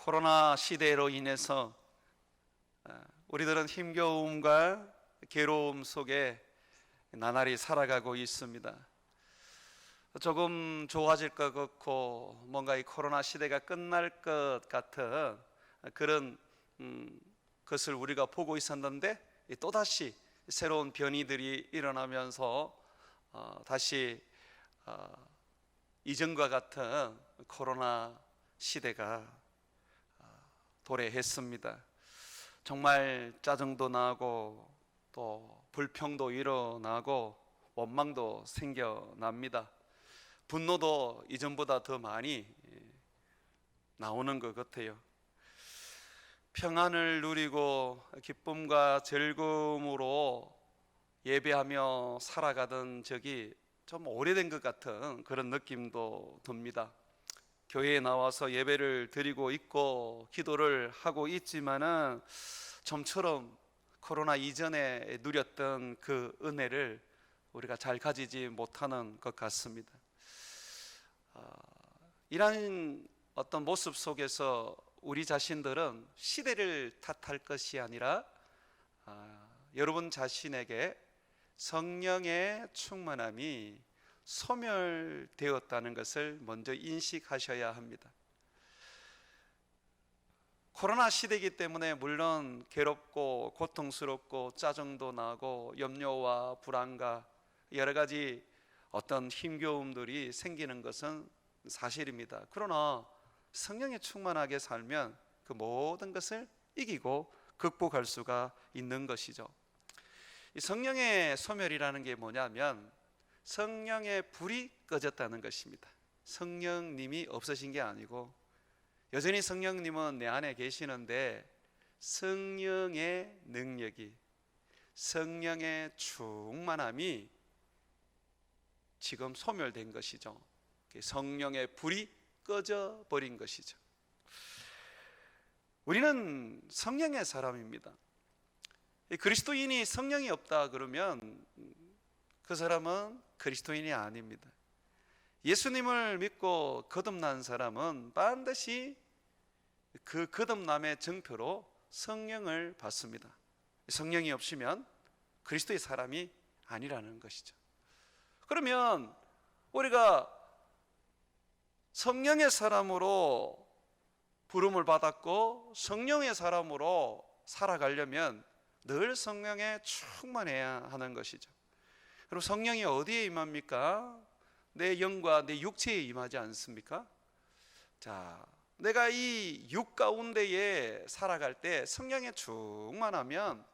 코로나 시대로 인해서 우리들은 힘겨움과 괴로움 속에 나날이 살아가고 있습니다. 조금 좋아질 것 같고 뭔가 이 코로나 시대가 끝날 것 같은 그런 것을 우리가 보고 있었는데, 또다시 새로운 변이들이 일어나면서 다시 이전과 같은 코로나 시대가 도래했습니다. 정말 짜증도 나고 또 불평도 일어나고 원망도 생겨납니다. 분노도 이전보다 더 많이 나오는 것 같아요. 평안을 누리고 기쁨과 즐거움으로 예배하며 살아가던 적이 좀 오래된 것 같은 그런 느낌도 듭니다. 교회에 나와서 예배를 드리고 있고 기도를 하고 있지만은 좀처럼 코로나 이전에 누렸던 그 은혜를 우리가 잘 가지지 못하는 것 같습니다. 이런 어떤 모습 속에서 우리 자신들은 시대를 탓할 것이 아니라 여러분 자신에게 성령의 충만함이 소멸되었다는 것을 먼저 인식하셔야 합니다. 코로나 시대이기 때문에 물론 괴롭고 고통스럽고 짜증도 나고 염려와 불안과 여러 가지 어떤 힘겨움들이 생기는 것은 사실입니다. 그러나 성령에 충만하게 살면 그 모든 것을 이기고 극복할 수가 있는 것이죠. 이 성령의 소멸이라는 게 뭐냐면 성령의 불이 꺼졌다는 것입니다. 성령님이 없어진 게 아니고 여전히 성령님은 내 안에 계시는데 성령의 능력이, 성령의 충만함이 지금 소멸된 것이죠. 성령의 불이 꺼져 버린 것이죠. 우리는 성령의 사람입니다. 그리스도인이 성령이 없다 그러면 그 사람은 그리스도인이 아닙니다. 예수님을 믿고 거듭난 사람은 반드시 그 거듭남의 증표로 성령을 받습니다. 성령이 없으면 그리스도의 사람이 아니라는 것이죠. 그러면 우리가 성령의 사람으로 부름을 받았고 성령의 사람으로 살아가려면 늘 성령에 충만해야 하는 것이죠. 그럼 성령이 어디에 임합니까? 내 영과 내 육체에 임하지 않습니까? 자, 내가 이 육 가운데에 살아갈 때 성령에 충만하면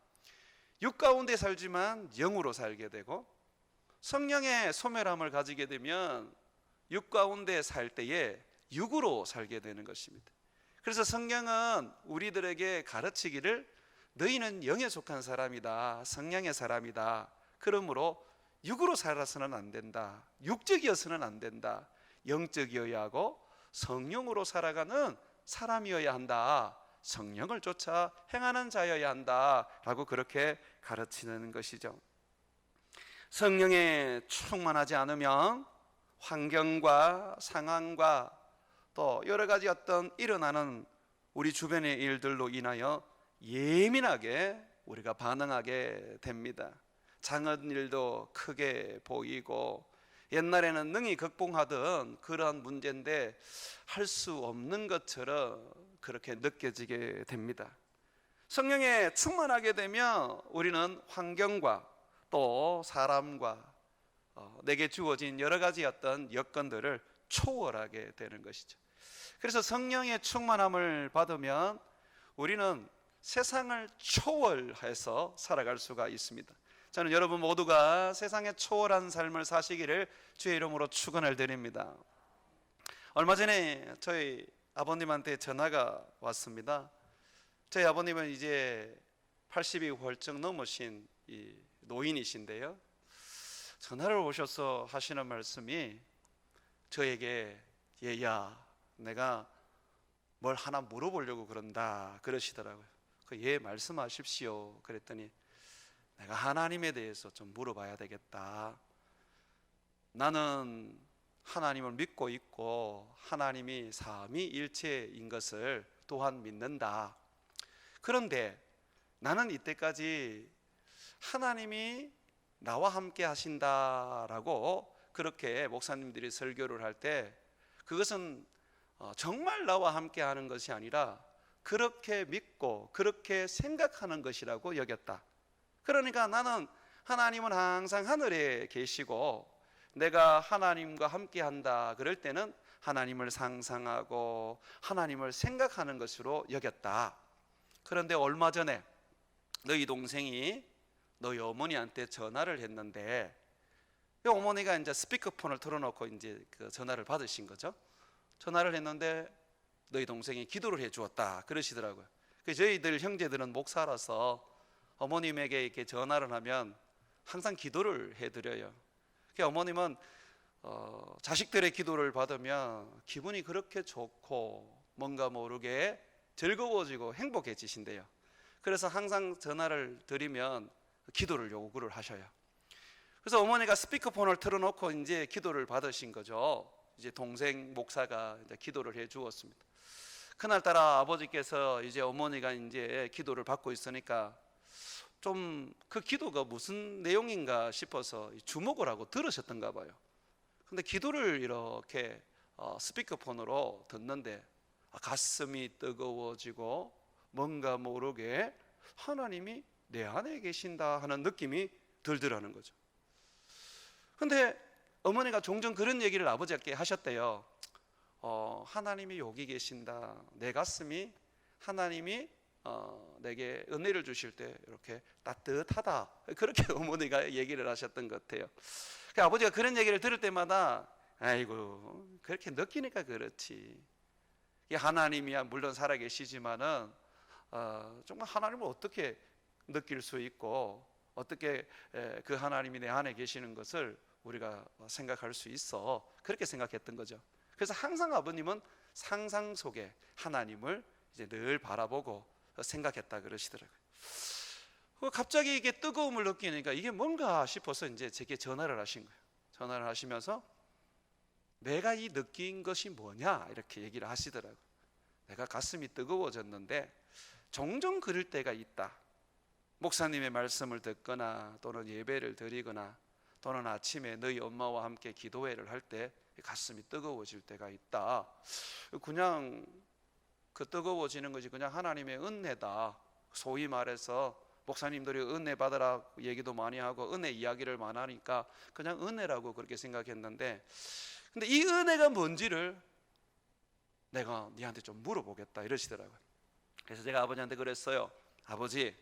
육 가운데 살지만 영으로 살게 되고, 성령의 소멸함을 가지게 되면 육 가운데 살 때에 육으로 살게 되는 것입니다. 그래서 성령은 우리들에게 가르치기를 너희는 영에 속한 사람이다, 성령의 사람이다. 그러므로 육으로 살아서는 안 된다, 육적이어서는 안 된다, 영적이어야 하고 성령으로 살아가는 사람이어야 한다, 성령을 쫓아 행하는 자여야 한다 라고 그렇게 가르치는 것이죠. 성령에 충만하지 않으면 환경과 상황과 또 여러 가지 어떤 일어나는 우리 주변의 일들로 인하여 예민하게 우리가 반응하게 됩니다. 작은 일도 크게 보이고, 옛날에는 능히 극복하던 그러한 문제인데 할 수 없는 것처럼 그렇게 느껴지게 됩니다. 성령에 충만하게 되면 우리는 환경과 또 사람과 내게 주어진 여러 가지 어떤 여건들을 초월하게 되는 것이죠. 그래서 성령의 충만함을 받으면 우리는 세상을 초월해서 살아갈 수가 있습니다. 저는 여러분 모두가 세상에 초월한 삶을 사시기를 주의 이름으로 축원을 드립니다. 얼마 전에 저희 아버님한테 전화가 왔습니다. 저희 아버님은 이제 80이 훌쩍 넘으신 이 노인이신데요, 전화를 오셔서 하시는 말씀이 저에게 얘야, 내가 뭘 하나 물어보려고 그런다 그러시더라고요. 예, 말씀하십시오. 그랬더니 내가 하나님에 대해서 좀 물어봐야 되겠다. 나는 하나님을 믿고 있고 하나님이 삼위일체인 것을 또한 믿는다. 그런데 나는 이때까지 하나님이 나와 함께 하신다라고 그렇게 목사님들이 설교를 할 때 그것은 정말 나와 함께 하는 것이 아니라 그렇게 믿고 그렇게 생각하는 것이라고 여겼다. 그러니까 나는 하나님은 항상 하늘에 계시고 내가 하나님과 함께 한다 그럴 때는 하나님을 상상하고 하나님을 생각하는 것으로 여겼다. 그런데 얼마 전에 너희 동생이 너희 어머니한테 전화를 했는데 어머니가 이제 스피커폰을 틀어놓고 이제 그 전화를 받으신 거죠. 전화를 했는데 너희 동생이 기도를 해 주었다 그러시더라고요. 저희들 형제들은 목사라서 어머님에게 이렇게 전화를 하면 항상 기도를 해드려요. 어머님은 자식들의 기도를 받으면 기분이 그렇게 좋고 뭔가 모르게 즐거워지고 행복해지신대요. 그래서 항상 전화를 드리면 기도를 요구를 하셔요. 그래서 어머니가 스피커폰을 틀어놓고 이제 기도를 받으신 거죠. 이제 동생 목사가 이제 기도를 해 주었습니다. 그날따라 아버지께서 이제 어머니가 이제 기도를 받고 있으니까 좀 그 기도가 무슨 내용인가 싶어서 주목을 하고 들으셨던가 봐요. 근데 기도를 이렇게 스피커폰으로 듣는데 가슴이 뜨거워지고 뭔가 모르게 하나님이 내 안에 계신다 하는 느낌이 들더라는 거죠. 근데 어머니가 종종 그런 얘기를 아버지께 하셨대요. 하나님이 여기 계신다. 내 가슴이 하나님이 내게 은혜를 주실 때 이렇게 따뜻하다. 그렇게 어머니가 얘기를 하셨던 것 같아요. 아버지가 그런 얘기를 들을 때마다 아이고 그렇게 느끼니까 그렇지. 하나님이야 물론 살아계시지만은 정말 하나님을 어떻게 느낄 수 있고 어떻게 그 하나님이 내 안에 계시는 것을 우리가 생각할 수 있어. 그렇게 생각했던 거죠. 그래서 항상 아버님은 상상 속에 하나님을 이제 늘 바라보고 생각했다 그러시더라고요. 갑자기 이게 뜨거움을 느끼니까 이게 뭔가 싶어서 이제 제게 전화를 하신 거예요. 전화를 하시면서 내가 이 느낀 것이 뭐냐 이렇게 얘기를 하시더라고요. 내가 가슴이 뜨거워졌는데 종종 그럴 때가 있다. 목사님의 말씀을 듣거나 또는 예배를 드리거나 또는 아침에 너희 엄마와 함께 기도회를 할 때 가슴이 뜨거워질 때가 있다. 그냥 그 뜨거워지는 것이 그냥 하나님의 은혜다. 소위 말해서 목사님들이 은혜 받으라 얘기도 많이 하고 은혜 이야기를 많이 하니까 그냥 은혜라고 그렇게 생각했는데 근데 이 은혜가 뭔지를 내가 니한테 좀 물어보겠다 이러시더라고요. 그래서 제가 아버지한테 그랬어요. 아버지,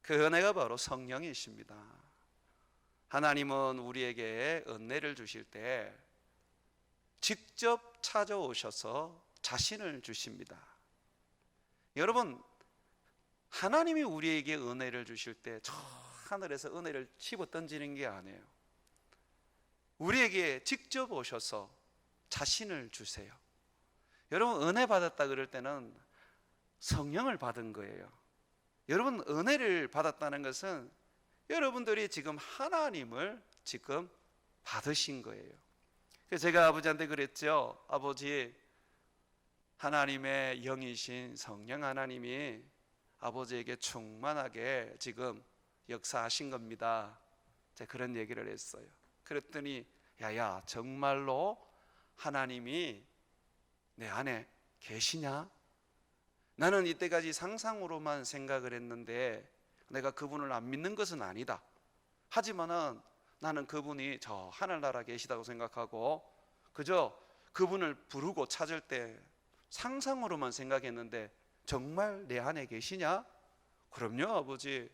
그 은혜가 바로 성령이십니다. 하나님은 우리에게 은혜를 주실 때 직접 찾아오셔서 자신을 주십니다. 여러분, 하나님이 우리에게 은혜를 주실 때 저 하늘에서 은혜를 집어 던지는 게 아니에요. 우리에게 직접 오셔서 자신을 주세요. 여러분, 은혜 받았다 그럴 때는 성령을 받은 거예요. 여러분, 은혜를 받았다는 것은 여러분들이 지금 하나님을 지금 받으신 거예요. 그래서 제가 아버지한테 그랬죠. 아버지, 하나님의 영이신 성령 하나님이 아버지에게 충만하게 지금 역사하신 겁니다. 제가 그런 얘기를 했어요. 그랬더니 야야, 정말로 하나님이 내 안에 계시냐? 나는 이때까지 상상으로만 생각을 했는데 내가 그분을 안 믿는 것은 아니다. 하지만은 나는 그분이 저 하늘나라 계시다고 생각하고 그저 그분을 부르고 찾을 때 상상으로만 생각했는데 정말 내 안에 계시냐? 그럼요, 아버지.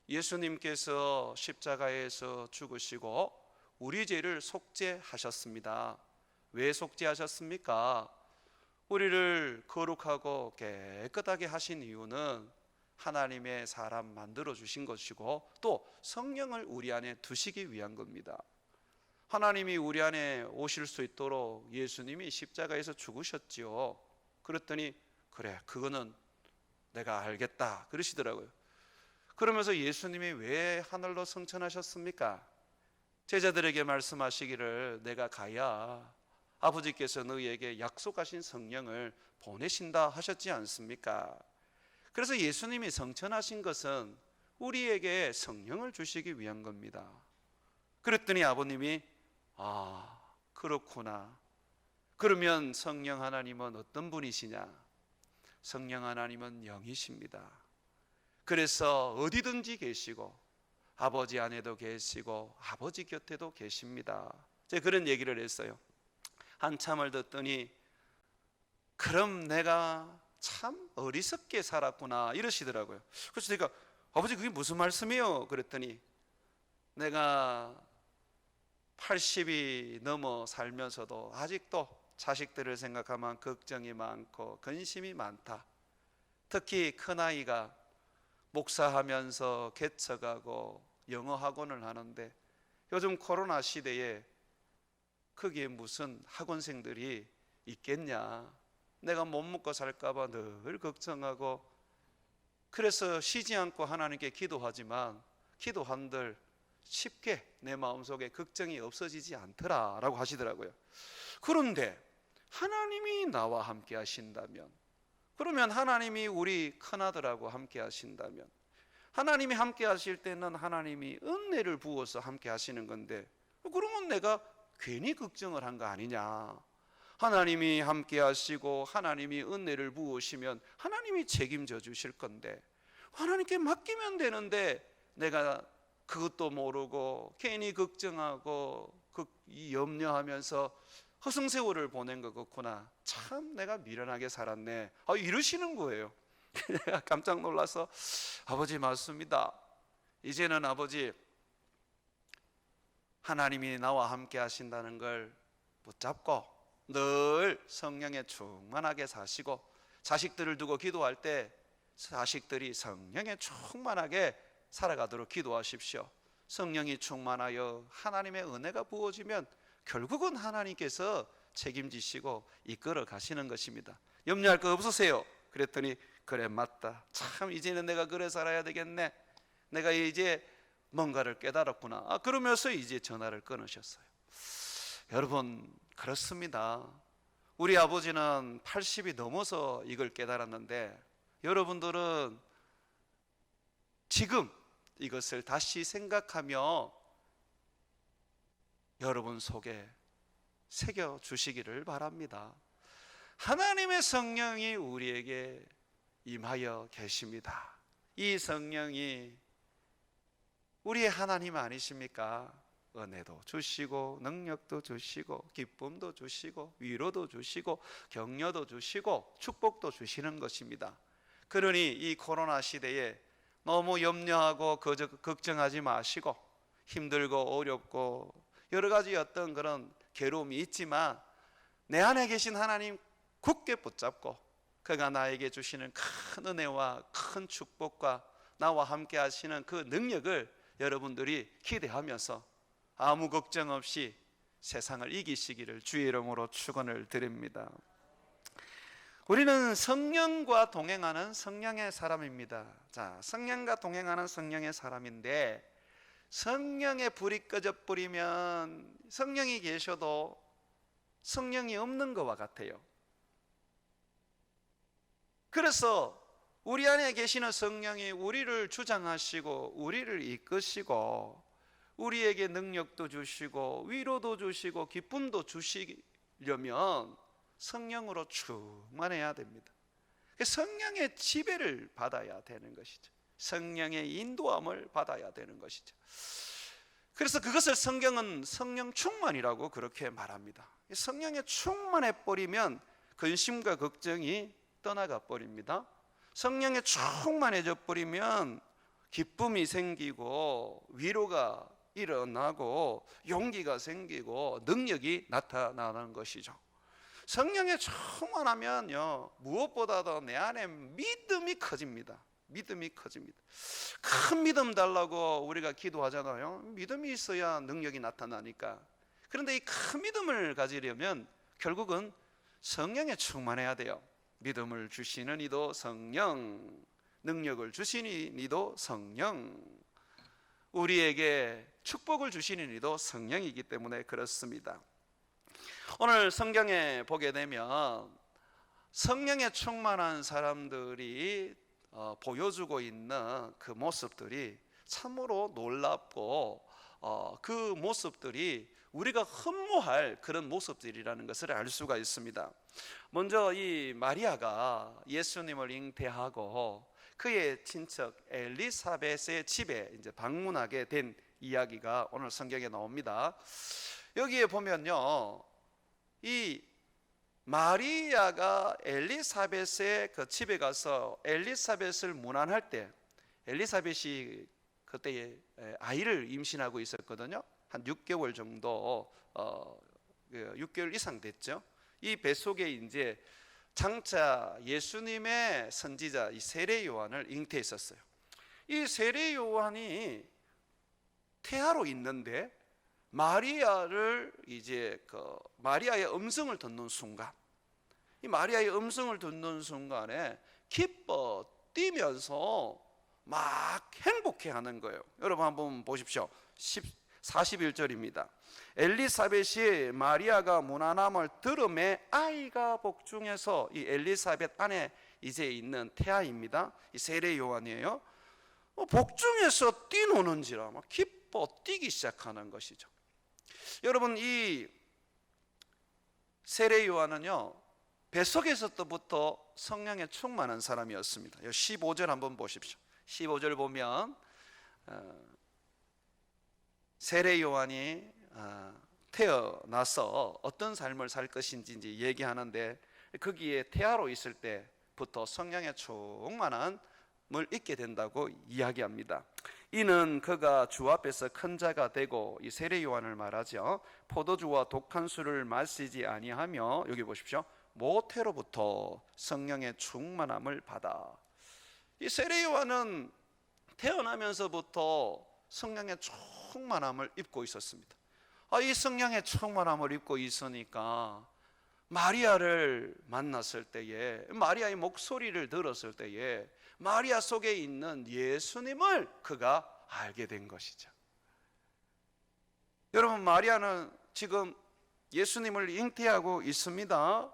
예수님께서 십자가에서 죽으시고 우리 죄를 속죄하셨습니다. 왜 속죄하셨습니까? 우리를 거룩하고 깨끗하게 하신 이유는 하나님의 사람 만들어 주신 것이고 또 성령을 우리 안에 두시기 위한 겁니다. 하나님이 우리 안에 오실 수 있도록 예수님이 십자가에서 죽으셨지요. 그랬더니 그래, 그거는 내가 알겠다 그러시더라고요. 그러면서 예수님이 왜 하늘로 승천하셨습니까? 제자들에게 말씀하시기를 내가 가야 아버지께서 너희에게 약속하신 성령을 보내신다 하셨지 않습니까? 그래서 예수님이 성천하신 것은 우리에게 성령을 주시기 위한 겁니다. 그랬더니 아버님이 그렇구나. 그러면 성령 하나님은 어떤 분이시냐? 성령 하나님은 영이십니다. 그래서 어디든지 계시고 아버지 안에도 계시고 아버지 곁에도 계십니다. 제가 그런 얘기를 했어요. 한참을 듣더니 그럼 내가 참 어리석게 살았구나 이러시더라고요. 그래서 제가 아버지 그게 무슨 말씀이에요? 그랬더니 내가 80이 넘어 살면서도 아직도 자식들을 생각하면 걱정이 많고 근심이 많다. 특히 큰아이가 목사하면서 개척하고 영어 학원을 하는데 요즘 코로나 시대에 거기에 무슨 학원생들이 있겠냐. 내가 못 먹고 살까봐 늘 걱정하고 그래서 쉬지 않고 하나님께 기도하지만 기도한들 쉽게 내 마음속에 걱정이 없어지지 않더라라고 하시더라고요. 그런데 하나님이 나와 함께 하신다면, 그러면 하나님이 우리 큰아들하고 함께 하신다면, 하나님이 함께 하실 때는 하나님이 은혜를 부어서 함께 하시는 건데 그러면 내가 괜히 걱정을 한 거 아니냐. 하나님이 함께 하시고 하나님이 은혜를 부으시면 하나님이 책임져 주실 건데 하나님께 맡기면 되는데 내가 그것도 모르고 괜히 걱정하고 염려하면서 허송세월을 보낸 것 같구나. 참 내가 미련하게 살았네. 이러시는 거예요. 내가 깜짝 놀라서 아버지 맞습니다. 이제는 아버지 하나님이 나와 함께 하신다는 걸 붙잡고 늘 성령에 충만하게 사시고 자식들을 두고 기도할 때 자식들이 성령에 충만하게 살아가도록 기도하십시오. 성령이 충만하여 하나님의 은혜가 부어지면 결국은 하나님께서 책임지시고 이끌어 가시는 것입니다. 염려할 거 없으세요? 그랬더니 그래 맞다. 참 이제는 내가 그래 살아야 되겠네. 내가 이제 뭔가를 깨달았구나. 그러면서 이제 전화를 끊으셨어요. 여러분 그렇습니다. 우리 아버지는 80이 넘어서 이걸 깨달았는데 여러분들은 지금 이것을 다시 생각하며 여러분 속에 새겨 주시기를 바랍니다. 하나님의 성령이 우리에게 임하여 계십니다. 이 성령이 우리의 하나님 아니십니까? 은혜도 주시고 능력도 주시고 기쁨도 주시고 위로도 주시고 격려도 주시고 축복도 주시는 것입니다. 그러니 이 코로나 시대에 너무 염려하고 걱정하지 마시고 힘들고 어렵고 여러 가지 어떤 그런 괴로움이 있지만 내 안에 계신 하나님 굳게 붙잡고 그가 나에게 주시는 큰 은혜와 큰 축복과 나와 함께 하시는 그 능력을 여러분들이 기대하면서 아무 걱정 없이 세상을 이기시기를 주의 이름으로 축원을 드립니다. 우리는 성령과 동행하는 성령의 사람입니다. 자, 성령과 동행하는 성령의 사람인데 성령의 불이 꺼져 버리면 성령이 계셔도 성령이 없는 것과 같아요. 그래서 우리 안에 계시는 성령이 우리를 주장하시고 우리를 이끄시고 우리에게 능력도 주시고 위로도 주시고 기쁨도 주시려면 성령으로 충만해야 됩니다. 성령의 지배를 받아야 되는 것이죠. 성령의 인도함을 받아야 되는 것이죠. 그래서 그것을 성경은 성령 충만이라고 그렇게 말합니다. 성령에 충만해 버리면 근심과 걱정이 떠나가 버립니다. 성령에 충만해져 버리면 기쁨이 생기고 위로가 일어나고 용기가 생기고 능력이 나타나는 것이죠. 성령에 충만하면요 무엇보다도 내 안에 믿음이 커집니다. 믿음이 커집니다. 큰 믿음 달라고 우리가 기도하잖아요. 믿음이 있어야 능력이 나타나니까. 그런데 이 큰 믿음을 가지려면 결국은 성령에 충만해야 돼요. 믿음을 주시는 이도 성령, 능력을 주시는 이도 성령, 우리에게 축복을 주시는 이도 성령이기 때문에 그렇습니다. 오늘 성경에 보게 되면 성령에 충만한 사람들이 보여주고 있는 그 모습들이 참으로 놀랍고 그 모습들이 우리가 흠모할 그런 모습들이라는 것을 알 수가 있습니다. 먼저 이 마리아가 예수님을 잉태하고 그의 친척 엘리사벳의 집에 이제 방문하게 된 이야기가 오늘 성경에 나옵니다. 여기에 보면요, 이 마리아가 엘리사벳의 그 집에 가서 엘리사벳을 문안할 때, 엘리사벳이 그때 아이를 임신하고 있었거든요. 한 6개월 정도, 6개월 이상 됐죠. 이 뱃속에 이제 장차 예수님의 선지자 이 세례 요한을 잉태했었어요. 이 세례 요한이 태아로 있는데 마리아를 이제 마리아의 음성을 듣는 순간, 이 마리아의 음성을 듣는 순간에 기뻐 뛰면서 막 행복해하는 거예요. 여러분 한번 보십시오. 41절입니다. 엘리사벳이 마리아가 문안함을 들음에 아이가 복중해서, 이 엘리사벳 안에 이제 있는 태아입니다. 이 세례 요한이에요. 복중해서 뛰노는지라 막 기뻐 뛰기 시작하는 것이죠. 여러분, 이 세례 요한은요, 뱃속에서부터 성령에 충만한 사람이었습니다. 15절 한번 보십시오. 15절 보면 세례 요한이 태어나서 어떤 삶을 살 것인지 얘기하는데, 거기에 태아로 있을 때부터 성령의 충만함을 잊게 된다고 이야기합니다. 이는 그가 주 앞에서 큰 자가 되고, 이 세례 요한을 말하죠, 포도주와 독한 술을 마시지 아니하며, 여기 보십시오, 모태로부터 성령의 충만함을 받아. 이 세례 요한은 태어나면서부터 성령의 충만함을 입고 있었습니다. 이 성령의 충만함을 입고 있으니까 마리아를 만났을 때에, 마리아의 목소리를 들었을 때에 마리아 속에 있는 예수님을 그가 알게 된 것이죠. 여러분, 마리아는 지금 예수님을 잉태하고 있습니다.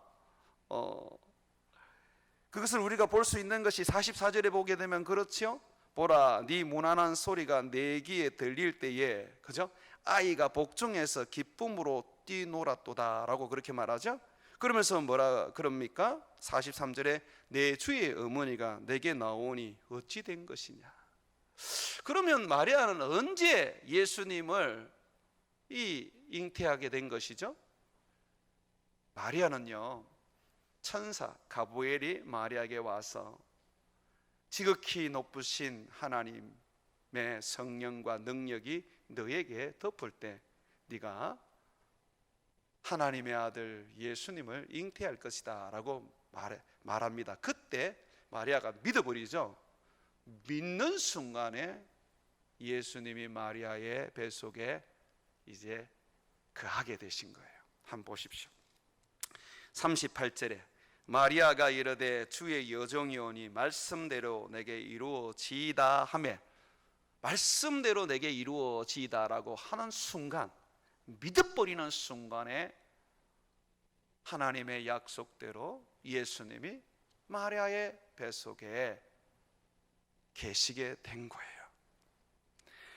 그것을 우리가 볼 수 있는 것이 44절에 보게 되면 그렇죠. 보라, 네 무난한 소리가 내 귀에 들릴 때에, 그죠? 아이가 복중해서 기쁨으로 뛰놀았도다라고 그렇게 말하죠. 그러면서 뭐라 그럽니까? 43절에 내 주의 어머니가 내게 나오니 어찌 된 것이냐. 그러면 마리아는 언제 예수님을 잉태하게 된 것이죠? 마리아는요, 천사 가브리엘이 마리아에게 와서 지극히 높으신 하나님의 성령과 능력이 너에게 덮을 때 네가 하나님의 아들 예수님을 잉태할 것이다 라고 말합니다. 그때 마리아가 믿어버리죠. 믿는 순간에 예수님이 마리아의 뱃속에 이제 거하게 되신 거예요. 한번 보십시오. 38절에 마리아가 이르되 주의 여종이오니 말씀대로 내게 이루어지이다 하매, 말씀대로 내게 이루어지이다라고 하는 순간, 믿어버리는 순간에 하나님의 약속대로 예수님이 마리아의 뱃속에 계시게 된 거예요.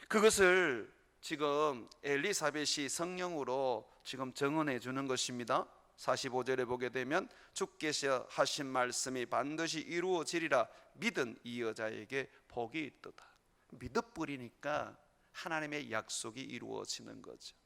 그것을 지금 엘리사벳이 성령으로 지금 증언해 주는 것입니다. 45절에 보게 되면 주께서 하신 말씀이 반드시 이루어지리라 믿은 이 여자에게 복이 있도다. 믿어버리니까 하나님의 약속이 이루어지는 거죠.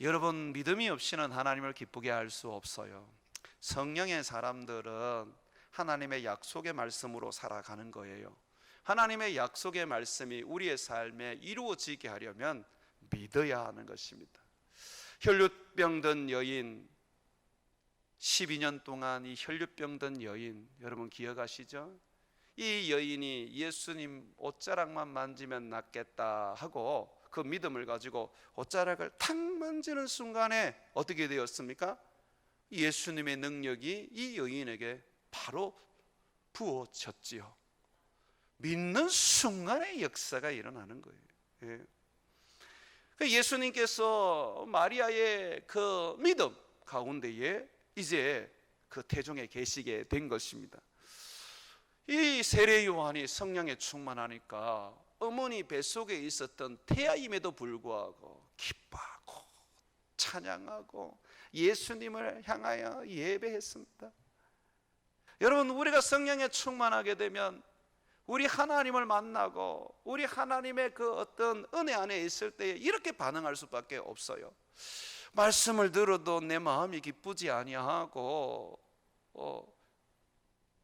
여러분, 믿음이 없이는 하나님을 기쁘게 할 수 없어요. 성령의 사람들은 하나님의 약속의 말씀으로 살아가는 거예요. 하나님의 약속의 말씀이 우리의 삶에 이루어지게 하려면 믿어야 하는 것입니다. 혈루병 여인, 12년 동안 이 혈루병 든 여인, 여러분 기억하시죠? 이 여인이 예수님 옷자락만 만지면 낫겠다 하고 그 믿음을 가지고 옷자락을 탁 만지는 순간에 어떻게 되었습니까? 예수님의 능력이 이 여인에게 바로 부어졌지요. 믿는 순간에 역사가 일어나는 거예요. 예. 예수님께서 마리아의 그 믿음, 가운데에 이제 그 태중에 계시게 된 것입니다. 이 세례 요한이 성령에 충만하니까 어머니 뱃속에 있었던 태아임에도 불구하고 기뻐하고 찬양하고 예수님을 향하여 예배했습니다. 여러분, 우리가 성령에 충만하게 되면 우리 하나님을 만나고 우리 하나님의 그 어떤 은혜 안에 있을 때 이렇게 반응할 수밖에 없어요. 말씀을 들어도 내 마음이 기쁘지 아니하고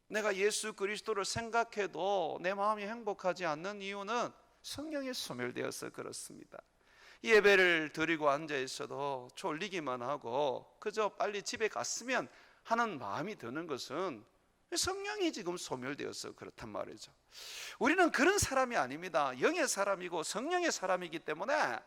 내가 예수 그리스도를 생각해도 내 마음이 행복하지 않는 이유는 성령이 소멸되어서 그렇습니다. 예배를 드리고 앉아 있어도 졸리기만 하고 그저 빨리 집에 갔으면 하는 마음이 드는 것은 성령이 지금 소멸되어서 그렇단 말이죠. 우리는 그런 사람이 아닙니다. 영의 사람이고 성령의 사람이기 때문에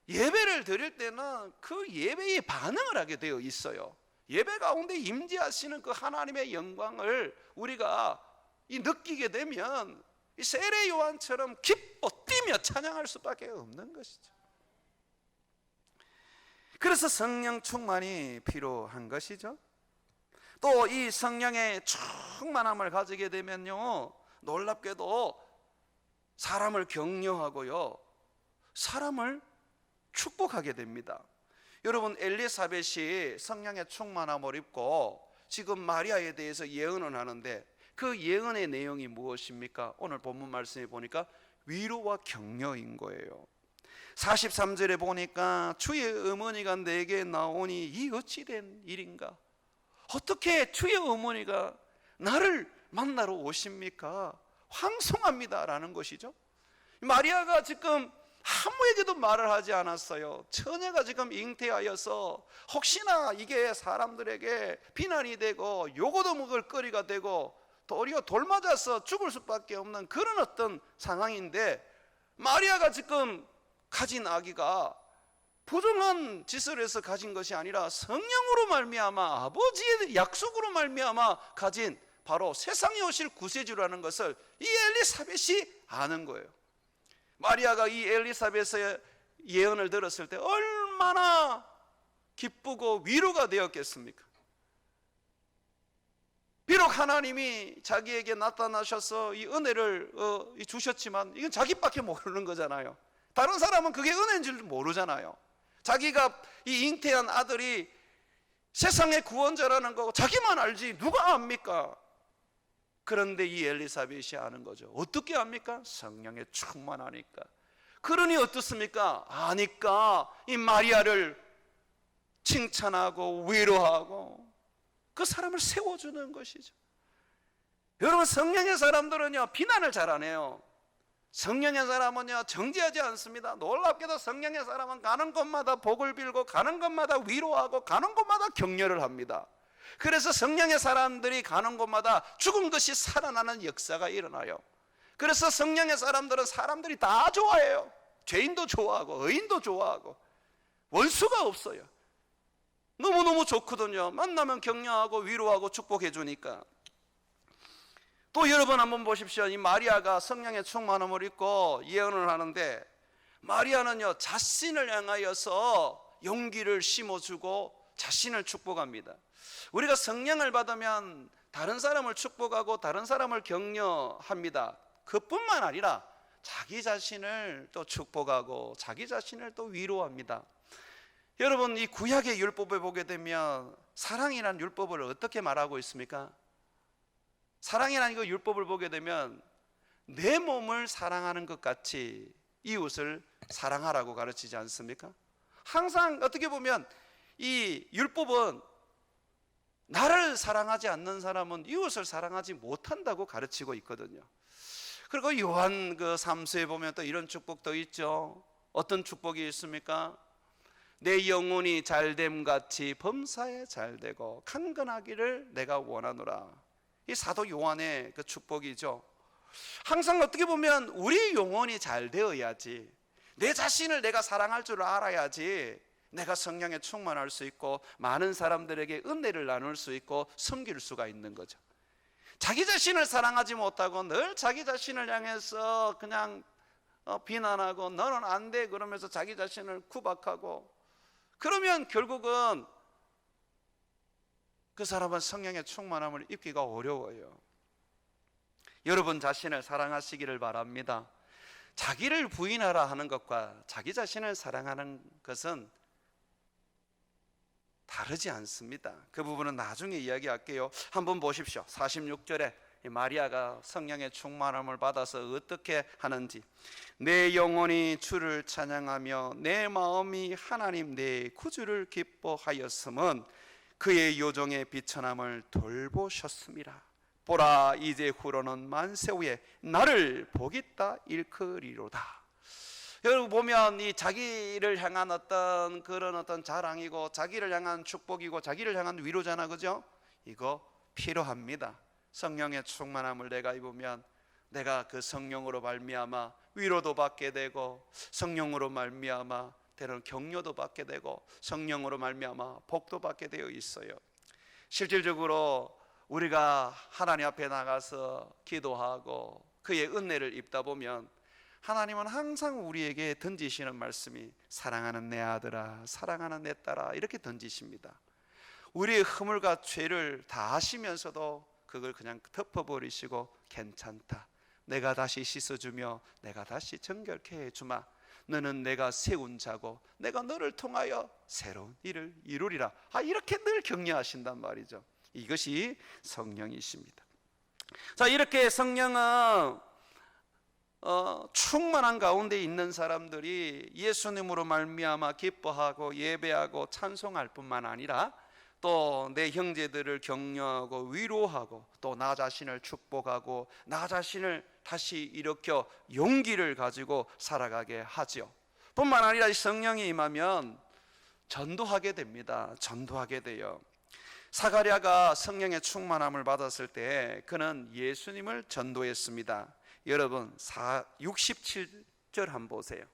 예배를 드릴 때는 그 예배에 반응을 하게 되어 있어요. 예배 가운데 임재하시는 그 하나님의 영광을 우리가 느끼게 되면 이 세례 요한처럼 기뻐 뛰며 찬양할 수밖에 없는 것이죠. 그래서 성령 충만이 필요한 것이죠. 또 이 성령의 충만함을 가지게 되면요, 놀랍게도 사람을 격려하고요, 사람을 축복하게 됩니다. 여러분, 엘리사벳이 성령의 충만함을 입고 지금 마리아에 대해서 예언을 하는데 그 예언의 내용이 무엇입니까? 오늘 본문 말씀에 보니까 위로와 격려인 거예요. 43절에 보니까 주의 어머니가 내게 나오니 이 어찌된 일인가? 어떻게 주의 어머니가 나를 만나러 오십니까? 황송합니다 라는 것이죠. 마리아가 지금 아무에게도 말을 하지 않았어요. 처녀가 지금 잉태하여서 혹시나 이게 사람들에게 비난이 되고 요거도 먹을 거리가 되고 도리어 돌 맞아서 죽을 수밖에 없는 그런 어떤 상황인데, 마리아가 지금 가진 아기가 부정한 짓을 해서 가진 것이 아니라 성령으로 말미암아 아버지의 약속으로 말미암아 가진 바로 세상에 오실 구세주라는 것을 이 엘리사벳이 아는 거예요. 마리아가 이 엘리사벳의 예언을 들었을 때 얼마나 기쁘고 위로가 되었겠습니까? 비록 하나님이 자기에게 나타나셔서 이 은혜를 주셨지만 이건 자기밖에 모르는 거잖아요. 다른 사람은 그게 은혜인 줄 모르잖아요. 자기가 이 잉태한 아들이 세상의 구원자라는 거 자기만 알지 누가 압니까? 그런데 이 엘리사벳이 아는 거죠. 어떻게 압니까? 성령에 충만하니까. 그러니 어떻습니까? 아니까 이 마리아를 칭찬하고 위로하고 그 사람을 세워주는 것이죠. 여러분, 성령의 사람들은요 비난을 잘 안 해요. 성령의 사람은요 정죄하지 않습니다. 놀랍게도 성령의 사람은 가는 곳마다 복을 빌고 가는 곳마다 위로하고 가는 곳마다 격려를 합니다. 그래서 성령의 사람들이 가는 곳마다 죽은 것이 살아나는 역사가 일어나요. 그래서 성령의 사람들은 사람들이 다 좋아해요. 죄인도 좋아하고 의인도 좋아하고 원수가 없어요. 너무너무 좋거든요. 만나면 격려하고 위로하고 축복해 주니까. 또 여러분 한번 보십시오. 이 마리아가 성령의 충만함을 입고 예언을 하는데, 마리아는요 자신을 향하여서 용기를 심어주고 자신을 축복합니다. 우리가 성령을 받으면 다른 사람을 축복하고 다른 사람을 격려합니다. 그뿐만 아니라 자기 자신을 또 축복하고 자기 자신을 또 위로합니다. 여러분, 이 구약의 율법을 보게 되면 사랑이라는 율법을 어떻게 말하고 있습니까? 사랑이라는 그 율법을 보게 되면 내 몸을 사랑하는 것 같이 이웃을 사랑하라고 가르치지 않습니까? 항상 어떻게 보면 이 율법은 나를 사랑하지 않는 사람은 이웃을 사랑하지 못한다고 가르치고 있거든요. 그리고 요한 그 3서에 보면 또 이런 축복도 있죠. 어떤 축복이 있습니까? 내 영혼이 잘됨 같이 범사에 잘되고 강건하기를 내가 원하노라. 이 사도 요한의 그 축복이죠. 항상 어떻게 보면 우리 영혼이 잘 되어야지, 내 자신을 내가 사랑할 줄 알아야지 내가 성령에 충만할 수 있고 많은 사람들에게 은혜를 나눌 수 있고 섬길 수가 있는 거죠. 자기 자신을 사랑하지 못하고 늘 자기 자신을 향해서 그냥 비난하고 너는 안 돼 그러면서 자기 자신을 구박하고, 그러면 결국은 그 사람은 성령의 충만함을 입기가 어려워요. 여러분 자신을 사랑하시기를 바랍니다. 자기를 부인하라 하는 것과 자기 자신을 사랑하는 것은 다르지 않습니다. 그 부분은 나중에 이야기할게요. 한번 보십시오. 46절에 마리아가 성령의 충만함을 받아서 어떻게 하는지. 내 영혼이 주를 찬양하며 내 마음이 하나님 내 구주를 기뻐하였음은 그의 요정의 비천함을 돌보셨습니다. 보라, 이제 후로는 만세 후에 나를 복있다 일컬이로다. 여러분 보면 이 자기를 향한 어떤 그런 어떤 자랑이고 자기를 향한 축복이고 자기를 향한 위로잖아, 그죠? 이거 필요합니다. 성령의 충만함을 내가 입으면 내가 그 성령으로 말미암아 위로도 받게 되고, 성령으로 말미암아 때로는 격려도 받게 되고, 성령으로 말미암아 복도 받게 되어 있어요. 실질적으로 우리가 하나님 앞에 나가서 기도하고 그의 은혜를 입다 보면 하나님은 항상 우리에게 던지시는 말씀이 사랑하는 내 아들아, 사랑하는 내 딸아, 이렇게 던지십니다. 우리의 허물과 죄를 다 아시면서도 그걸 그냥 덮어버리시고 괜찮다, 내가 다시 씻어주며 내가 다시 정결케 해주마, 너는 내가 세운 자고 내가 너를 통하여 새로운 일을 이루리라, 이렇게 늘 격려하신단 말이죠. 이것이 성령이십니다. 자, 이렇게 성령은 충만한 가운데 있는 사람들이 예수님으로 말미암아 기뻐하고 예배하고 찬송할 뿐만 아니라 또 내 형제들을 격려하고 위로하고 또 나 자신을 축복하고 나 자신을 다시 일으켜 용기를 가지고 살아가게 하죠. 뿐만 아니라 성령이 임하면 전도하게 됩니다. 전도하게 돼요. 사가랴가 성령의 충만함을 받았을 때 그는 예수님을 전도했습니다. 여러분 67절 한번 보세요.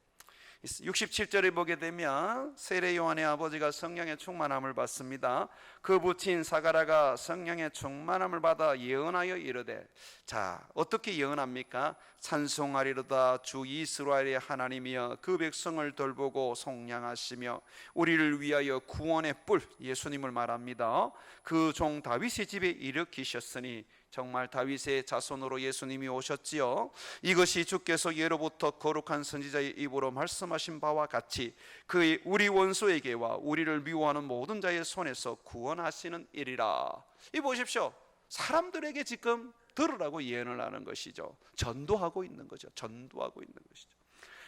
67절에 보게 되면 세례 요한의 아버지가 성령의 충만함을 받습니다. 그 부친 사가랴가 성령의 충만함을 받아 예언하여 이르되, 자, 어떻게 예언합니까? 찬송하리로다 주 이스라엘의 하나님이여 그 백성을 돌보고 속량하시며 우리를 위하여 구원의 뿔, 예수님을 말합니다. 그 종 다윗의 집에 일으키셨으니, 정말 다윗의 자손으로 예수님이 오셨지요. 이것이 주께서 예로부터 거룩한 선지자의 입으로 말씀하신 바와 같이 그의 우리 원수에게와 우리를 미워하는 모든 자의 손에서 구원하시는 일이라. 이 보십시오. 사람들에게 지금 들으라고 예언을 하는 것이죠. 전도하고 있는 거죠. 전도하고 있는 것이죠.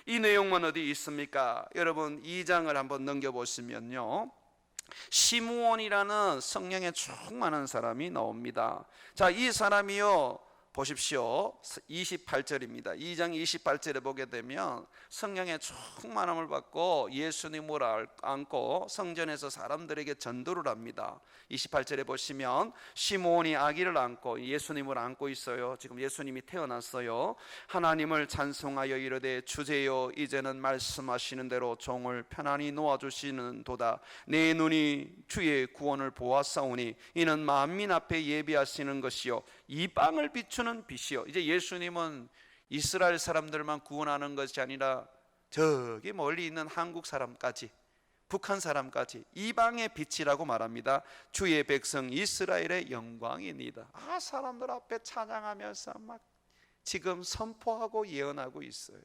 이 내용만 어디 있습니까? 여러분 2장을 한번 넘겨보시면요, 시므온이라는 성령에 충만한 사람이 나옵니다. 자, 이 사람이요, 보십시오. 28절입니다. 2장 28절에 보게 되면 성령의 충만함을 받고 예수님을 안고 성전에서 사람들에게 전도를 합니다. 28절에 보시면 시므온이 아기를 안고 예수님을 안고 있어요. 지금 예수님이 태어났어요. 하나님을 찬송하여 이르되, 주제여 이제는 말씀하시는 대로 종을 편안히 놓아주시는 도다. 내 눈이 주의 구원을 보았사오니 이는 만민 앞에 예비하시는 것이요 이 빵을 비추는 빛이요. 이제 예수님은 이스라엘 사람들만 구원하는 것이 아니라 저기 멀리 있는 한국 사람까지, 북한 사람까지 이방의 빛이라고 말합니다. 주의 백성 이스라엘의 영광이니다. 사람들 앞에 찬양하면서 막 지금 선포하고 예언하고 있어요.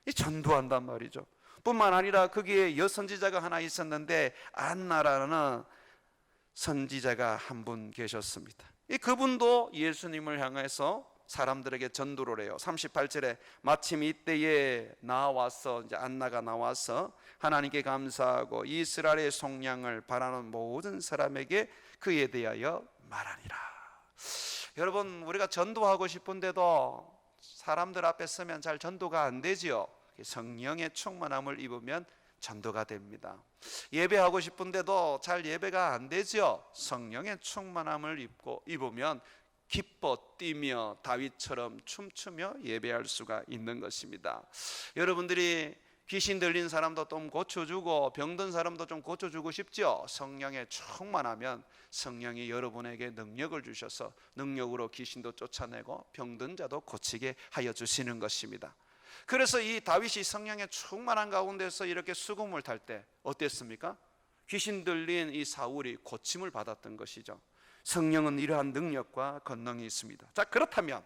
이 전도한단 말이죠. 뿐만 아니라 거기에 여선지자가 하나 있었는데 안나라는 선지자가 한 분 계셨습니다. 그분도 예수님을 향해서 사람들에게 전도를 해요. 38절에 마침 이때에 나와서, 이제 안나가 나와서 하나님께 감사하고 이스라엘의 속량을 바라는 모든 사람에게 그에 대하여 말하니라. 여러분, 우리가 전도하고 싶은데도 사람들 앞에 서면 잘 전도가 안 되지요. 성령의 충만함을 입으면 전도가 됩니다. 예배하고 싶은데도 잘 예배가 안 되죠. 성령의 충만함을 입으면 기뻐 뛰며 다윗처럼 춤추며 예배할 수가 있는 것입니다. 여러분들이 귀신 들린 사람도 좀 고쳐주고 병든 사람도 좀 고쳐주고 싶죠. 성령에 충만하면 성령이 여러분에게 능력을 주셔서 능력으로 귀신도 쫓아내고 병든 자도 고치게 하여 주시는 것입니다. 그래서 이 다윗이 성령에 충만한 가운데서 이렇게 수금을 탈 때 어땠습니까? 귀신 들린 이 사울이 고침을 받았던 것이죠. 성령은 이러한 능력과 권능이 있습니다. 자, 그렇다면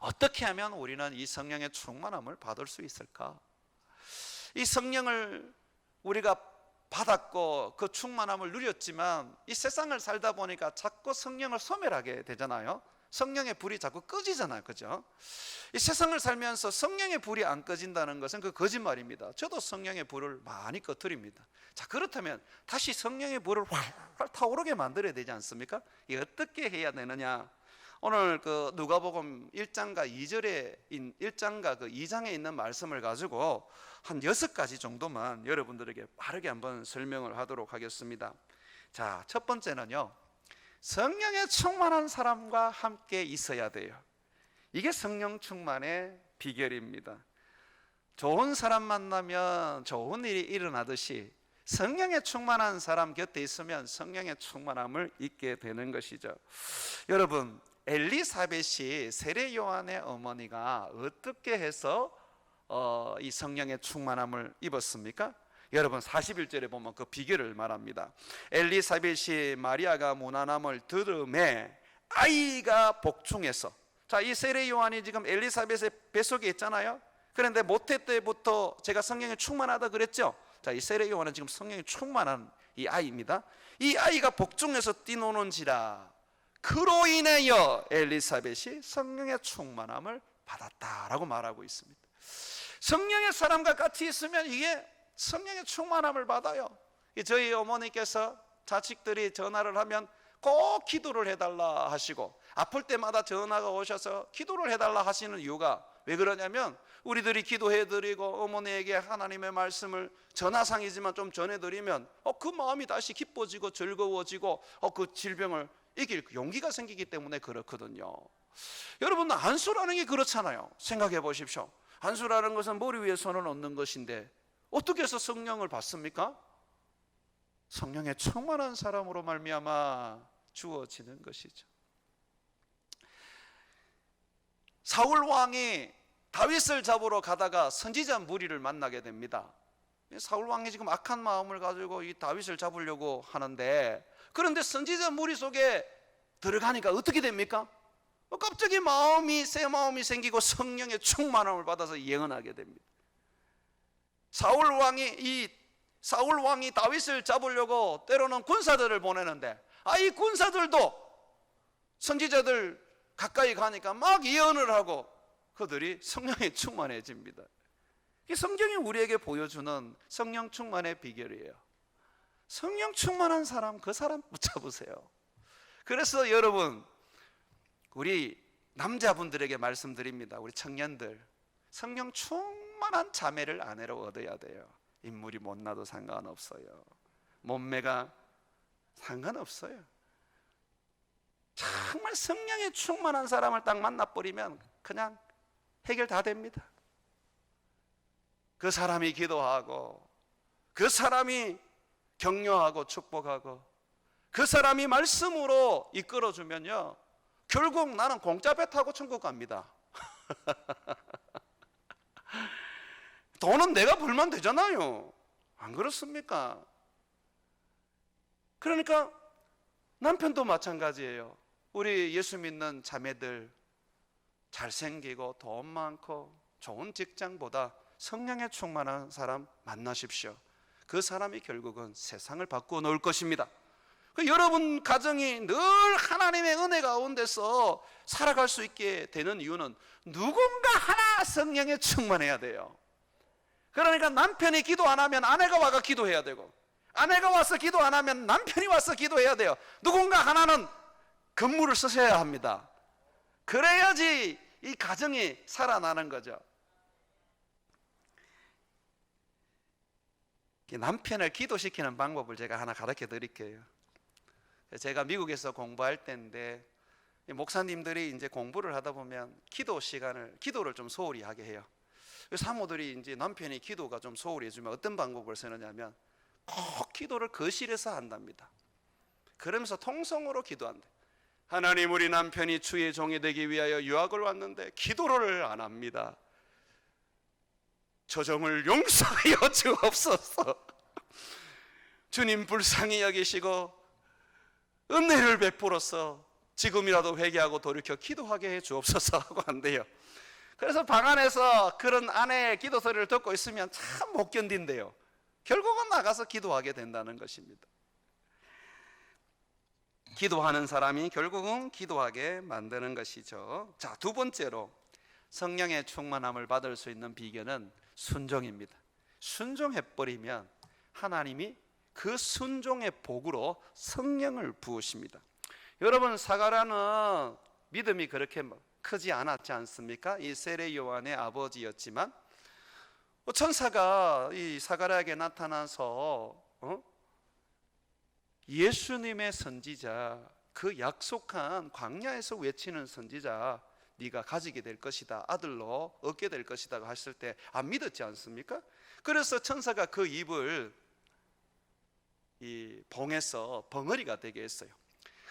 어떻게 하면 우리는 이 성령의 충만함을 받을 수 있을까? 이 성령을 우리가 받았고 그 충만함을 누렸지만 이 세상을 살다 보니까 자꾸 성령을 소멸하게 되잖아요. 성령의 불이 자꾸 꺼지잖아요, 그죠? 이 세상을 살면서 성령의 불이 안 꺼진다는 것은 그 거짓말입니다. 저도 성령의 불을 많이 꺼뜨립니다. 자, 그렇다면 다시 성령의 불을 활활 타오르게 만들어야 되지 않습니까? 이 어떻게 해야 되느냐? 오늘 그 누가복음 1장과 2절에 1장과 그 2장에 있는 말씀을 가지고 한 6가지 정도만 여러분들에게 빠르게 한번 설명을 하도록 하겠습니다. 자, 첫 번째는요, 성령에 충만한 사람과 함께 있어야 돼요. 이게 성령 충만의 비결입니다. 좋은 사람 만나면 좋은 일이 일어나듯이 성령에 충만한 사람 곁에 있으면 성령의 충만함을 잊게 되는 것이죠. 여러분, 엘리사벳이 세례 요한의 어머니가 어떻게 해서 이 성령의 충만함을 입었습니까? 여러분 41절에 보면 그 비결을 말합니다. 엘리사벳이 마리아가 무난함을 들음에 아이가 복중해서, 자, 이 세례 요한이 지금 엘리사벳의 뱃속에 있잖아요. 그런데 모태 때부터 제가 성령에 충만하다 그랬죠. 자, 이 세례 요한은 지금 성령에 충만한 이 아이입니다. 이 아이가 복중해서 뛰노는지라 그로 인하여 엘리사벳이 성령의 충만함을 받았다라고 말하고 있습니다. 성령의 사람과 같이 있으면 이게 성령의 충만함을 받아요. 저희 어머니께서 자식들이 전화를 하면 꼭 기도를 해달라 하시고, 아플 때마다 전화가 오셔서 기도를 해달라 하시는 이유가 왜 그러냐면, 우리들이 기도해드리고 어머니에게 하나님의 말씀을 전화상이지만 좀 전해드리면 그 마음이 다시 기뻐지고 즐거워지고 그 질병을 이길 용기가 생기기 때문에 그렇거든요. 여러분, 안수라는 게 그렇잖아요. 생각해 보십시오. 안수라는 것은 머리 위에 손을 얹는 것인데 어떻게 해서 성령을 받습니까? 성령에 충만한 사람으로 말미암아 주어지는 것이죠. 사울 왕이 다윗을 잡으러 가다가 선지자 무리를 만나게 됩니다. 사울 왕이 지금 악한 마음을 가지고 이 다윗을 잡으려고 하는데, 그런데 선지자 무리 속에 들어가니까 어떻게 됩니까? 갑자기 새 마음이 생기고 성령의 충만함을 받아서 예언하게 됩니다. 사울 왕이 다윗을 잡으려고 때로는 군사들을 보내는데, 이 군사들도 선지자들 가까이 가니까 막 예언을 하고 그들이 성령에 충만해집니다. 이 성경이 우리에게 보여주는 성령 충만의 비결이에요. 성령 충만한 사람, 그 사람 붙잡으세요. 그래서 여러분, 우리 남자분들에게 말씀드립니다. 우리 청년들, 성령 충만한 자매를 아내로 얻어야 돼요. 인물이 못나도 상관없어요. 몸매가 상관없어요. 정말 성령에 충만한 사람을 딱 만나버리면 그냥 해결 다 됩니다. 그 사람이 기도하고, 그 사람이 격려하고 축복하고, 그 사람이 말씀으로 이끌어주면요, 결국 나는 공짜 배 타고 천국 갑니다. 돈은 내가 벌면 되잖아요. 안 그렇습니까? 그러니까 남편도 마찬가지예요. 우리 예수 믿는 자매들, 잘생기고 돈 많고 좋은 직장보다 성령에 충만한 사람 만나십시오. 그 사람이 결국은 세상을 바꾸어 놓을 것입니다. 여러분 가정이 늘 하나님의 은혜 가운데서 살아갈 수 있게 되는 이유는 누군가 하나 성령에 충만해야 돼요. 그러니까 남편이 기도 안 하면 아내가 와서 기도해야 되고, 아내가 와서 기도 안 하면 남편이 와서 기도해야 돼요. 누군가 하나는 근무를 쓰셔야 합니다. 그래야지 이 가정이 살아나는 거죠. 남편을 기도시키는 방법을 제가 하나 가르쳐 드릴게요. 제가 미국에서 공부할 때인데, 목사님들이 이제 공부를 하다 보면 기도를 좀 소홀히 하게 해요. 사모들이 이제 남편이 기도가 좀 소홀히 해주면 어떤 방법을 쓰느냐면 꼭 기도를 거실에서 한답니다. 그러면서 통성으로 기도한대. 하나님, 우리 남편이 주의 종이 되기 위하여 유학을 왔는데 기도를 안 합니다. 저 종을 용서하여 주옵소서. 주님 불쌍히 여기시고 은혜를 베풀어서 지금이라도 회개하고 돌이켜 기도하게 해 주옵소서 하고 한대요. 그래서 방 안에서 그런 아내의 기도 소리를 듣고 있으면 참 못 견딘대요. 결국은 나가서 기도하게 된다는 것입니다. 기도하는 사람이 결국은 기도하게 만드는 것이죠. 자, 두 번째로 성령의 충만함을 받을 수 있는 비결은 순종입니다. 순종해버리면 하나님이 그 순종의 복으로 성령을 부으십니다. 여러분, 사가랴는 믿음이 그렇게 크지 않았지 않습니까? 이 세례 요한의 아버지였지만 천사가 이 사가랴에게 나타나서 예수님의 선지자, 그 약속한 광야에서 외치는 선지자 네가 가지게 될 것이다, 아들로 얻게 될 것이다 했을 때 안 믿었지 않습니까? 그래서 천사가 그 입을 이 봉에서 벙어리가 되게 했어요.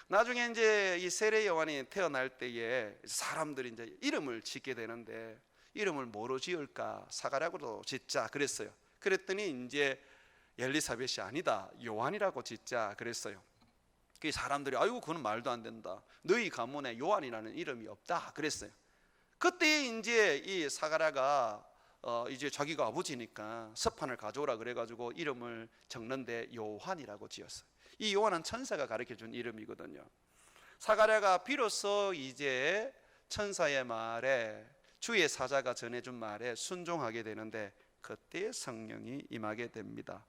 나중에 이제 이 세례 요한이 태어날 때에 사람들이 이제 이름을 짓게 되는데 이름을 뭐로 지을까? 사가랴로 짓자 그랬어요. 그랬더니 이제 엘리사벳이 아니다, 요한이라고 짓자 그랬어요. 그 사람들이 아이고 그건 말도 안 된다, 너희 가문에 요한이라는 이름이 없다 그랬어요. 그때 이제 이 사가랴가 이제 자기가 아버지니까 서판을 가져오라 그래가지고 이름을 적는데 요한이라고 지었어요. 이 요한은 천사가 가르쳐준 이름이거든요. 사가랴가 비로소 이제 천사의 말에, 주의 사자가 전해준 말에 순종하게 되는데 그때 성령이 임하게 됩니다.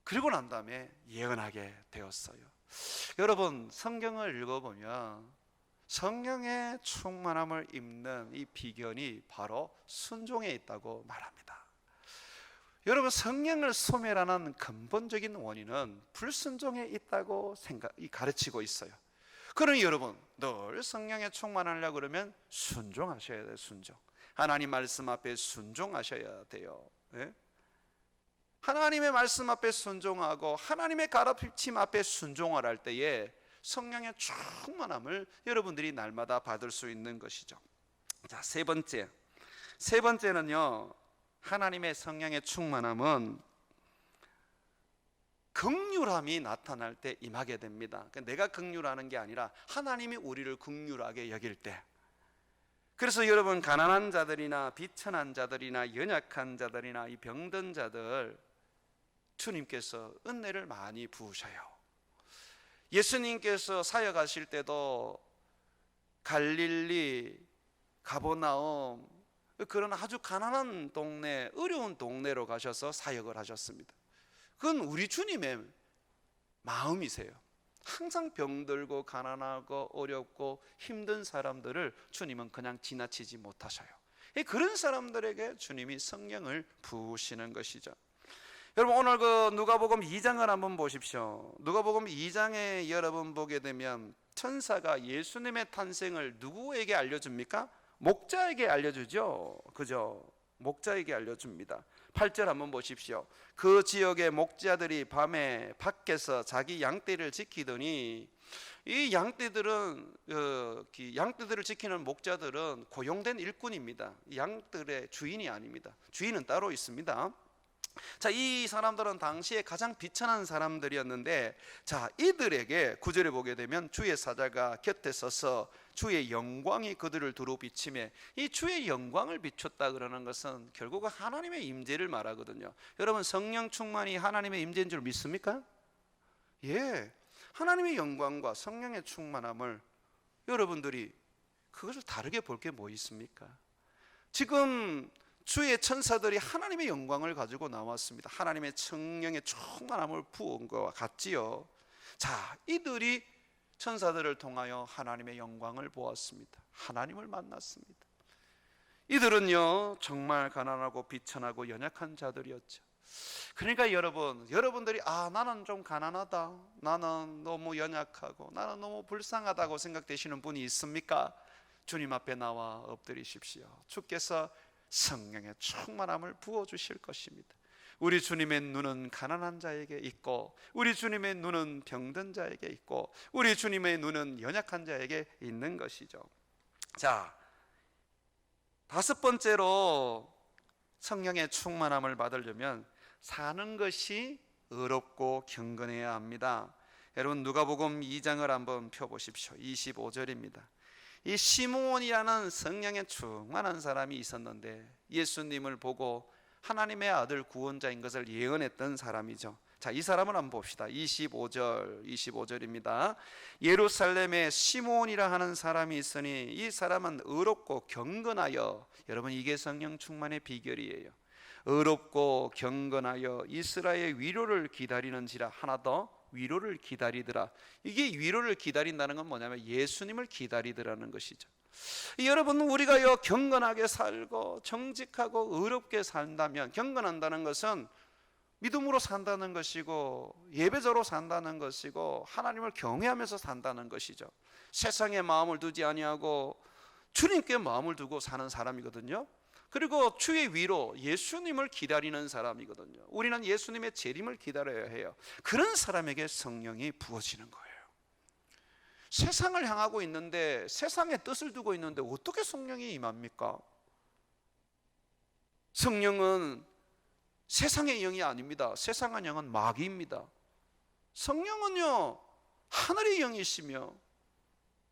그리고 난 다음에 예언하게 되었어요. 여러분, 성경을 읽어보면 성령의 충만함을 입는 이 비결이 바로 순종에 있다고 말합니다. 여러분, 성령을 소멸하는 근본적인 원인은 불순종에 있다고 가르치고 있어요. 그러니 여러분, 늘 성령에 충만하려고 그러면 순종하셔야 돼요. 순종. 하나님 말씀 앞에 순종하셔야 돼요. 네? 하나님의 말씀 앞에 순종하고 하나님의 가르침 앞에 순종을 할 때에 성령의 충만함을 여러분들이 날마다 받을 수 있는 것이죠. 자, 세 번째는요, 하나님의 성령의 충만함은 긍휼함이 나타날 때 임하게 됩니다. 그러니까 내가 긍휼하는 게 아니라 하나님이 우리를 긍휼하게 여길 때. 그래서 여러분, 가난한 자들이나 비천한 자들이나 연약한 자들이나 이 병든 자들 주님께서 은혜를 많이 부으셔요. 예수님께서 사역하실 때도 갈릴리, 가버나움, 그런 아주 가난한 동네, 어려운 동네로 가셔서 사역을 하셨습니다. 그건 우리 주님의 마음이세요. 항상 병들고 가난하고 어렵고 힘든 사람들을 주님은 그냥 지나치지 못하셔요. 그런 사람들에게 주님이 성령을 부으시는 것이죠. 여러분, 오늘 그 누가복음 2장을 한번 보십시오. 누가복음 2장에 여러분 보게 되면 천사가 예수님의 탄생을 누구에게 알려줍니까? 목자에게 알려주죠. 그죠? 목자에게 알려줍니다. 8절 한번 보십시오. 그 지역의 목자들이 밤에 밖에서 자기 양떼를 지키더니, 이 양떼들은 양떼들을 지키는 목자들은 고용된 일꾼입니다. 양들의 주인이 아닙니다. 주인은 따로 있습니다. 자, 이 사람들은 당시에 가장 비천한 사람들이었는데, 자, 이들에게 9절에 보게 되면 주의 사자가 곁에 서서 주의 영광이 그들을 두루 비치매, 이 주의 영광을 비췄다 그러는 것은 결국은 하나님의 임재를 말하거든요. 여러분, 성령 충만이 하나님의 임재인 줄 믿습니까? 예, 하나님의 영광과 성령의 충만함을 여러분들이 그것을 다르게 볼 게 뭐 있습니까? 지금 주의 천사들이 하나님의 영광을 가지고 나왔습니다. 하나님의 성령의 충만함을 부은 것과 같지요. 자, 이들이 천사들을 통하여 하나님의 영광을 보았습니다. 하나님을 만났습니다. 이들은요, 정말 가난하고 비천하고 연약한 자들이었죠. 그러니까 여러분들이 나는 좀 가난하다, 나는 너무 연약하고 나는 너무 불쌍하다고 생각되시는 분이 있습니까? 주님 앞에 나와 엎드리십시오. 주께서 성령의 충만함을 부어주실 것입니다. 우리 주님의 눈은 가난한 자에게 있고, 우리 주님의 눈은 병든 자에게 있고, 우리 주님의 눈은 연약한 자에게 있는 것이죠. 자, 다섯 번째로 성령의 충만함을 받으려면 사는 것이 의롭고 경건해야 합니다. 여러분 누가복음 2장을 한번 펴보십시오. 25절입니다. 이 시므온이라는 성령에 충만한 사람이 있었는데 예수님을 보고 하나님의 아들 구원자인 것을 예언했던 사람이죠. 자, 이 사람을 한번 봅시다. 25절입니다. 예루살렘에 시므온이라 하는 사람이 있으니 이 사람은 의롭고 경건하여, 여러분 이게 성령 충만의 비결이에요. 의롭고 경건하여 이스라엘의 위로를 기다리는지라. 하나 더, 위로를 기다리더라. 이게 위로를 기다린다는 건 뭐냐면 예수님을 기다리더라는 것이죠. 여러분 우리가 경건하게 살고 정직하고 의롭게 산다면, 경건한다는 것은 믿음으로 산다는 것이고 예배자로 산다는 것이고 하나님을 경외하면서 산다는 것이죠. 세상에 마음을 두지 아니하고 주님께 마음을 두고 사는 사람이거든요. 그리고 주의 위로 예수님을 기다리는 사람이거든요. 우리는 예수님의 재림을 기다려야 해요. 그런 사람에게 성령이 부어지는 거예요. 세상을 향하고 있는데, 세상의 뜻을 두고 있는데 어떻게 성령이 임합니까? 성령은 세상의 영이 아닙니다. 세상의 영은 마귀입니다. 성령은요 하늘의 영이시며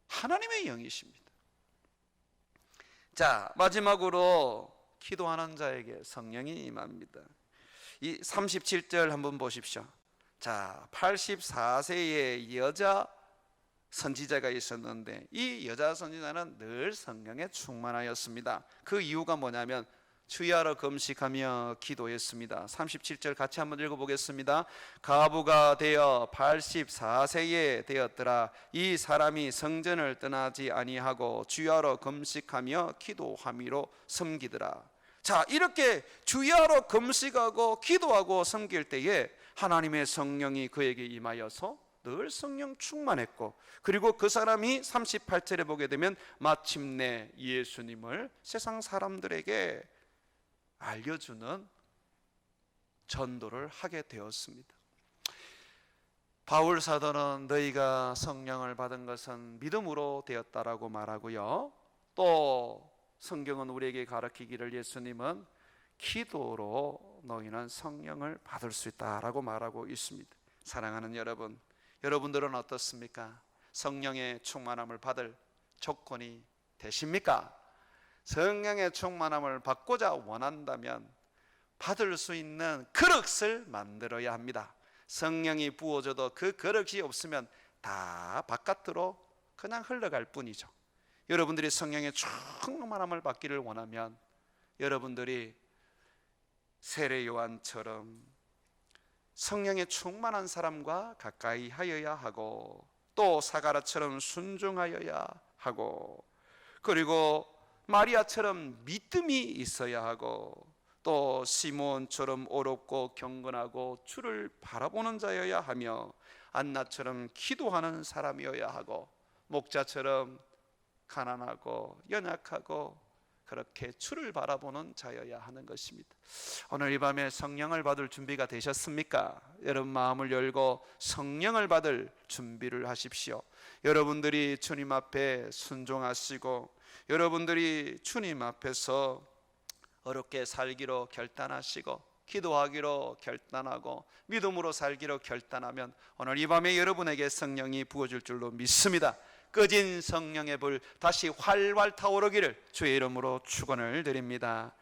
하나님의 영이십니다. 자, 마지막으로 기도하는 자에게 성령이 임합니다. 이 37절 한번 보십시오. 자, 84세의 여자 선지자가 있었는데 이 여자 선지자는 늘 성령에 충만하였습니다. 그 이유가 뭐냐면 주야로 금식하며 기도했습니다. 37절 같이 한번 읽어보겠습니다. 가부가 되어 84세에 되었더라. 이 사람이 성전을 떠나지 아니하고 주야로 금식하며 기도함이로 섬기더라. 자, 이렇게 주야로 금식하고 기도하고 섬길 때에 하나님의 성령이 그에게 임하여서 늘 성령 충만했고, 그리고 그 사람이 38절에 보게 되면 마침내 예수님을 세상 사람들에게 알려주는 전도를 하게 되었습니다. 바울 사도는 너희가 성령을 받은 것은 믿음으로 되었다라고 말하고요, 또 성경은 우리에게 가르치기를 예수님은 기도로 너희는 성령을 받을 수 있다라고 말하고 있습니다. 사랑하는 여러분, 여러분들은 어떻습니까? 성령의 충만함을 받을 조건이 되십니까? 성령의 충만함을 받고자 원한다면 받을 수 있는 그릇을 만들어야 합니다. 성령이 부어져도 그 그릇이 없으면 다 바깥으로 그냥 흘러갈 뿐이죠. 여러분들이 성령의 충만함을 받기를 원하면 여러분들이 세례 요한처럼 성령의 충만한 사람과 가까이 하여야 하고, 또 사가랴처럼 순종하여야 하고, 그리고 마리아처럼 믿음이 있어야 하고, 또 시몬처럼 어렵고 경건하고 주를 바라보는 자여야 하며, 안나처럼 기도하는 사람이어야 하고, 목자처럼 가난하고 연약하고 그렇게 주를 바라보는 자여야 하는 것입니다. 오늘 이 밤에 성령을 받을 준비가 되셨습니까? 여러분 마음을 열고 성령을 받을 준비를 하십시오. 여러분들이 주님 앞에 순종하시고, 여러분들이 주님 앞에서 어렵게 살기로 결단하시고 기도하기로 결단하고 믿음으로 살기로 결단하면 오늘 이 밤에 여러분에게 성령이 부어질 줄로 믿습니다. 꺼진 성령의 불 다시 활활 타오르기를 주의 이름으로 축원을 드립니다.